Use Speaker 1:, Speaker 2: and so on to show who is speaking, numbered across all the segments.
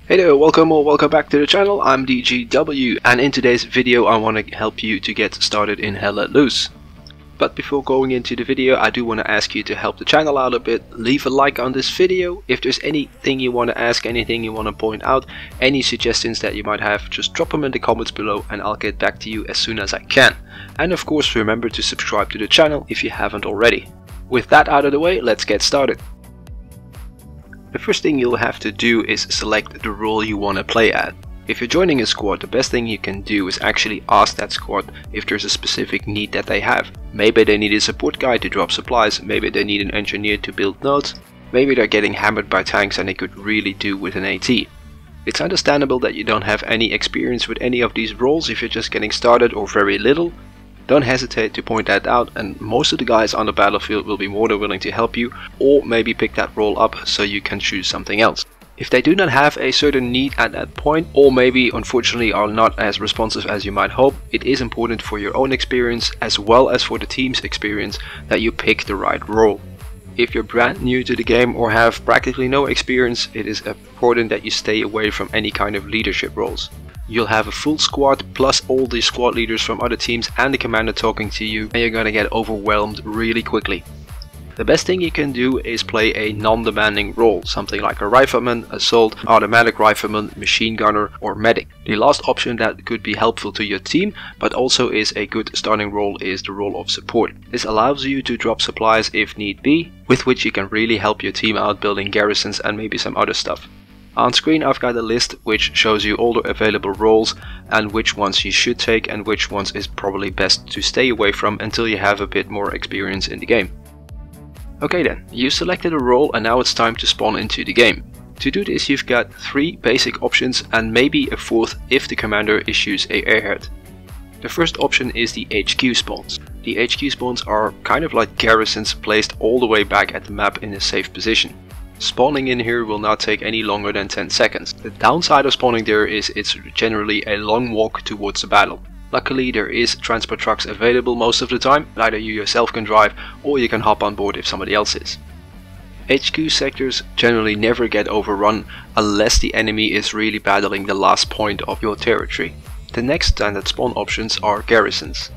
Speaker 1: Hey there, welcome or welcome back to the channel. I'm DGW, and in today's video I want to help you to get started in Hell Let Loose. But before going into the video, I do want to ask you to help the channel out a bit. Leave a like on this video. If there's anything you want to ask, anything you want to point out, any suggestions that you might have, just drop them in the comments below and I'll get back to you as soon as I can. And of course, remember to subscribe to the channel if you haven't already. With that out of the way, let's get started. The first thing you'll have to do is select the role you want to play at. If you're joining a squad, the best thing you can do is actually ask that squad if there's a specific need that they have. Maybe they need a support guy to drop supplies, maybe they need an engineer to build nodes, maybe they're getting hammered by tanks and they could really do with an AT. It's understandable that you don't have any experience with any of these roles if you're just getting started or very little. Don't hesitate to point that out, and most of the guys on the battlefield will be more than willing to help you, or maybe pick that role up so you can choose something else. If they do not have a certain need at that point, or maybe unfortunately are not as responsive as you might hope, it is important for your own experience as well as for the team's experience that you pick the right role. If you're brand new to the game or have practically no experience, it is important that you stay away from any kind of leadership roles. You'll have a full squad plus all the squad leaders from other teams and the commander talking to you, and you're gonna get overwhelmed really quickly. The best thing you can do is play a non-demanding role, something like a rifleman, assault, automatic rifleman, machine gunner or medic. The last option that could be helpful to your team but also is a good starting role is the role of support. This allows you to drop supplies if need be, with which you can really help your team out building garrisons and maybe some other stuff. On screen I've got a list which shows you all the available roles and which ones you should take and which ones is probably best to stay away from until you have a bit more experience in the game. Okay then, you selected a role and now it's time to spawn into the game. To do this you've got 3 basic options and maybe a 4th if the commander issues a airhead. The first option is the HQ spawns. The HQ spawns are kind of like garrisons placed all the way back at the map in a safe position. Spawning in here will not take any longer than 10 seconds. The downside of spawning there is it's generally a long walk towards the battle. Luckily there is transport trucks available most of the time, either you yourself can drive or you can hop on board if somebody else is. HQ sectors generally never get overrun unless the enemy is really battling the last point of your territory. The next standard spawn options are garrisons.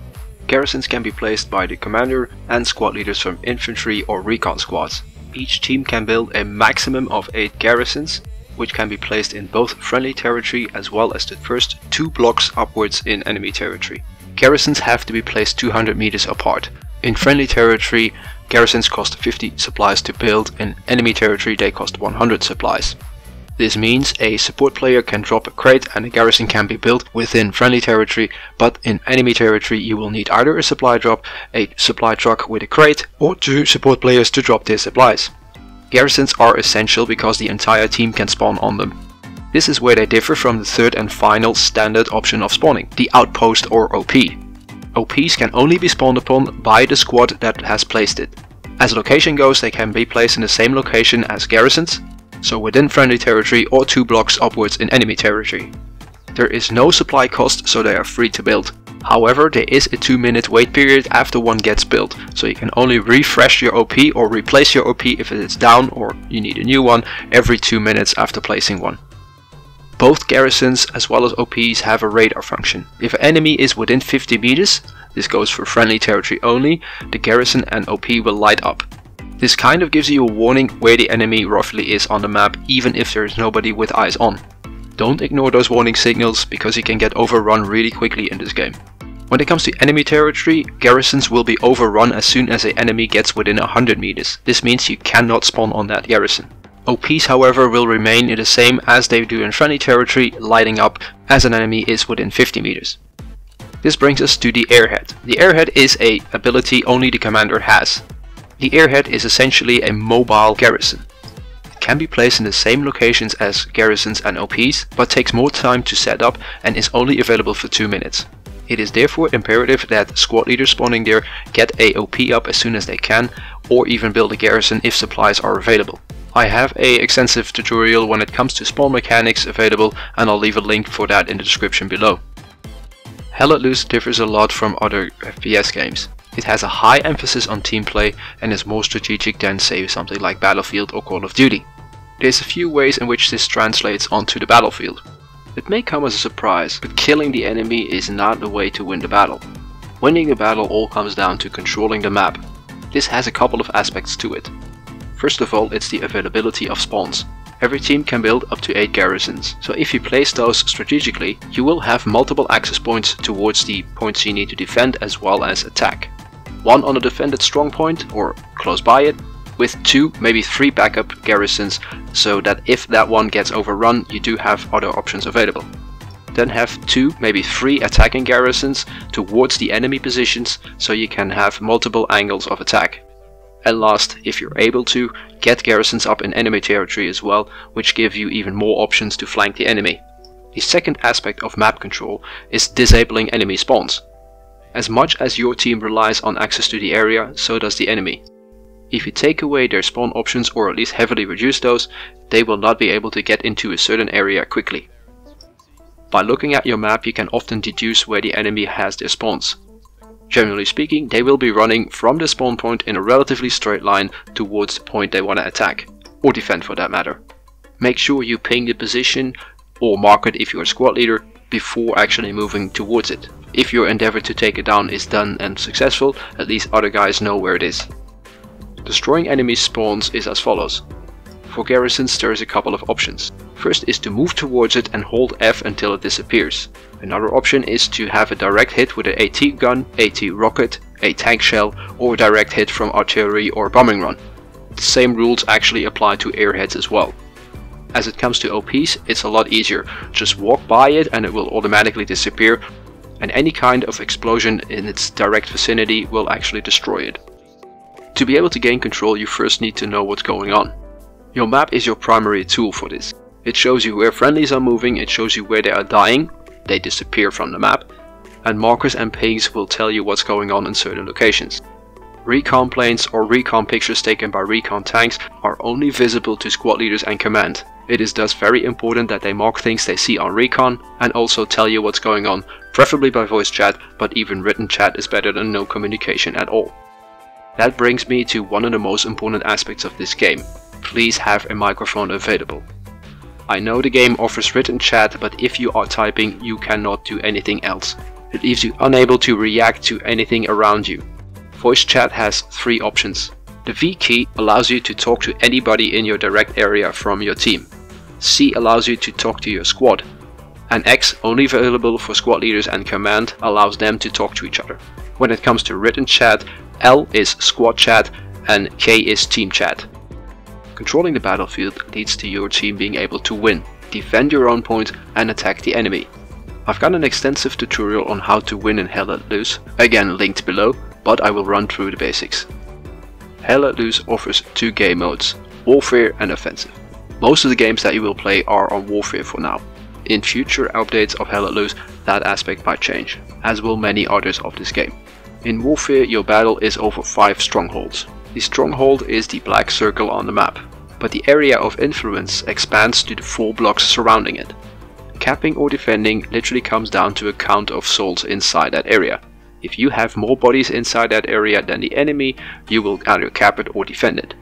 Speaker 1: Garrisons can be placed by the commander and squad leaders from infantry or recon squads. Each team can build a maximum of 8 garrisons, which can be placed in both friendly territory as well as the first 2 blocks upwards in enemy territory. Garrisons have to be placed 200 meters apart. In friendly territory, garrisons cost 50 supplies to build, in enemy territory they cost 100 supplies. This means a support player can drop a crate and a garrison can be built within friendly territory, but in enemy territory you will need either a supply drop, a supply truck with a crate, or 2 support players to drop their supplies. Garrisons are essential because the entire team can spawn on them. This is where they differ from the third and final standard option of spawning, the outpost or OP. OPs can only be spawned upon by the squad that has placed it. As location goes, they can be placed in the same location as garrisons, so within friendly territory or 2 blocks upwards in enemy territory. There is no supply cost, so they are free to build. However, there is a 2-minute wait period after one gets built, so you can only refresh your OP or replace your OP if it is down or you need a new one every 2 minutes after placing one. Both garrisons as well as OPs have a radar function. If an enemy is within 50 meters, this goes for friendly territory only, the garrison and OP will light up. This kind of gives you a warning where the enemy roughly is on the map, even if there is nobody with eyes on. Don't ignore those warning signals because you can get overrun really quickly in this game. When it comes to enemy territory, garrisons will be overrun as soon as an enemy gets within 100 meters. This means you cannot spawn on that garrison. OPs however will remain the same as they do in friendly territory, lighting up as an enemy is within 50 meters. This brings us to the airhead. The airhead is an ability only the commander has. The airhead is essentially a mobile garrison. It can be placed in the same locations as garrisons and OPs, but takes more time to set up and is only available for 2 minutes. It is therefore imperative that squad leaders spawning there get a OP up as soon as they can, or even build a garrison if supplies are available. I have an extensive tutorial when it comes to spawn mechanics available, and I'll leave a link for that in the description below. Hell Let Loose differs a lot from other FPS games. It has a high emphasis on team play and is more strategic than say something like Battlefield or Call of Duty. There's a few ways in which this translates onto the battlefield. It may come as a surprise, but killing the enemy is not the way to win the battle. Winning a battle all comes down to controlling the map. This has a couple of aspects to it. First of all, it's the availability of spawns. Every team can build up to 8 garrisons, so if you place those strategically, you will have multiple access points towards the points you need to defend as well as attack. One on a defended strong point or close by it, with 2, maybe 3 backup garrisons, so that if that one gets overrun, you do have other options available. Then have 2, maybe 3 attacking garrisons towards the enemy positions, so you can have multiple angles of attack. And last, if you're able to, get garrisons up in enemy territory as well, which give you even more options to flank the enemy. The second aspect of map control is disabling enemy spawns. As much as your team relies on access to the area, so does the enemy. If you take away their spawn options or at least heavily reduce those, they will not be able to get into a certain area quickly. By looking at your map, you can often deduce where the enemy has their spawns. Generally speaking, they will be running from the spawn point in a relatively straight line towards the point they want to attack, or defend for that matter. Make sure you ping the position or mark it if you're a squad leader before actually moving towards it. If your endeavor to take it down is done and successful, at least other guys know where it is. Destroying enemy spawns is as follows. For garrisons there is a couple of options. First is to move towards it and hold F until it disappears. Another option is to have a direct hit with an AT gun, AT rocket, a tank shell, or a direct hit from artillery or bombing run. The same rules actually apply to airheads as well. As it comes to OPs, it's a lot easier. Just walk by it and it will automatically disappear, and any kind of explosion in its direct vicinity will actually destroy it. To be able to gain control, you first need to know what's going on. Your map is your primary tool for this. It shows you where friendlies are moving, it shows you where they are dying, they disappear from the map, and markers and pings will tell you what's going on in certain locations. Recon planes or recon pictures taken by recon tanks are only visible to squad leaders and command. It is thus very important that they mark things they see on recon and also tell you what's going on, preferably by voice chat, but even written chat is better than no communication at all. That brings me to one of the most important aspects of this game. Please have a microphone available. I know the game offers written chat, but if you are typing, you cannot do anything else. It leaves you unable to react to anything around you. Voice chat has 3 options. The V key allows you to talk to anybody in your direct area from your team. C allows you to talk to your squad. And X, only available for squad leaders and command, allows them to talk to each other. When it comes to written chat, L is squad chat and K is team chat. Controlling the battlefield leads to your team being able to win, defend your own point and attack the enemy. I've got an extensive tutorial on how to win in Hell Let Loose, again linked below, but I will run through the basics. Hell Let Loose offers 2 game modes, Warfare and Offensive. Most of the games that you will play are on Warfare for now. In future updates of Hell Let Loose, that aspect might change, as will many others of this game. In Warfare, your battle is over 5 strongholds. The stronghold is the black circle on the map, but the area of influence expands to the 4 blocks surrounding it. Capping or defending literally comes down to a count of souls inside that area. If you have more bodies inside that area than the enemy, you will either cap it or defend it.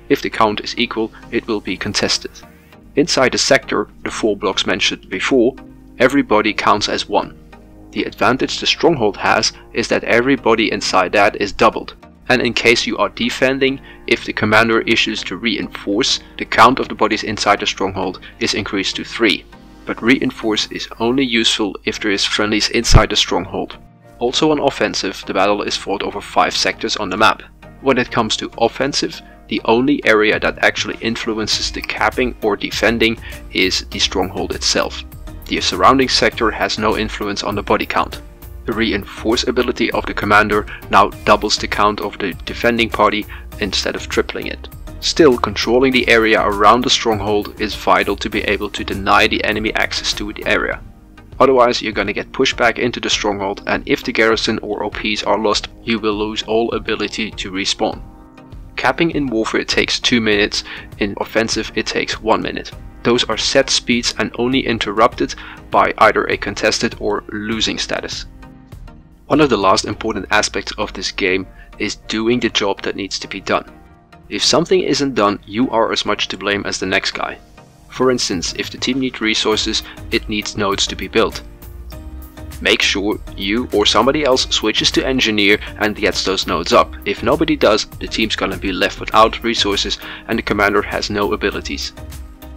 Speaker 1: If the count is equal, it will be contested. Inside the sector, the 4 blocks mentioned before, everybody counts as 1. The advantage the stronghold has is that everybody inside that is doubled. And in case you are defending, if the commander issues to reinforce, the count of the bodies inside the stronghold is increased to 3. But reinforce is only useful if there is friendlies inside the stronghold. Also on offensive, the battle is fought over 5 sectors on the map. When it comes to offensive, the only area that actually influences the capping or defending is the stronghold itself. The surrounding sector has no influence on the body count. The reinforce ability of the commander now doubles the count of the defending party instead of tripling it. Still, controlling the area around the stronghold is vital to be able to deny the enemy access to the area. Otherwise you're gonna get pushed back into the stronghold, and if the garrison or OPs are lost, you will lose all ability to respawn. Capping in Warfare takes 2 minutes, in Offensive it takes 1 minute. Those are set speeds and only interrupted by either a contested or losing status. One of the last important aspects of this game is doing the job that needs to be done. If something isn't done, you are as much to blame as the next guy. For instance, if the team needs resources, it needs nodes to be built. Make sure you or somebody else switches to engineer and gets those nodes up. If nobody does, the team's gonna be left without resources and the commander has no abilities.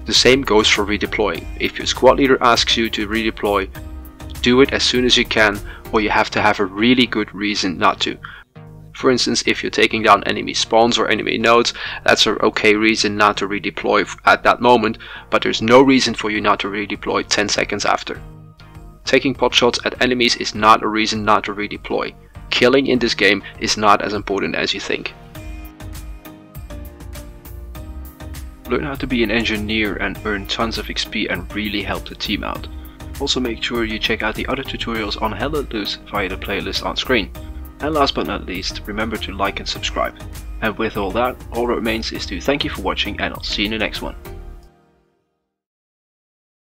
Speaker 1: The same goes for redeploying. If your squad leader asks you to redeploy, do it as soon as you can, or you have to have a really good reason not to. For instance, if you're taking down enemy spawns or enemy nodes, that's an okay reason not to redeploy at that moment, but there's no reason for you not to redeploy 10 seconds after. Taking potshots at enemies is not a reason not to redeploy. Killing in this game is not as important as you think. Learn how to be an engineer and earn tons of XP and really help the team out. Also make sure you check out the other tutorials on Hell Let Loose via the playlist on screen. And last but not least, remember to like and subscribe. And with all that, all that remains is to thank you for watching, and I'll see you in the next one.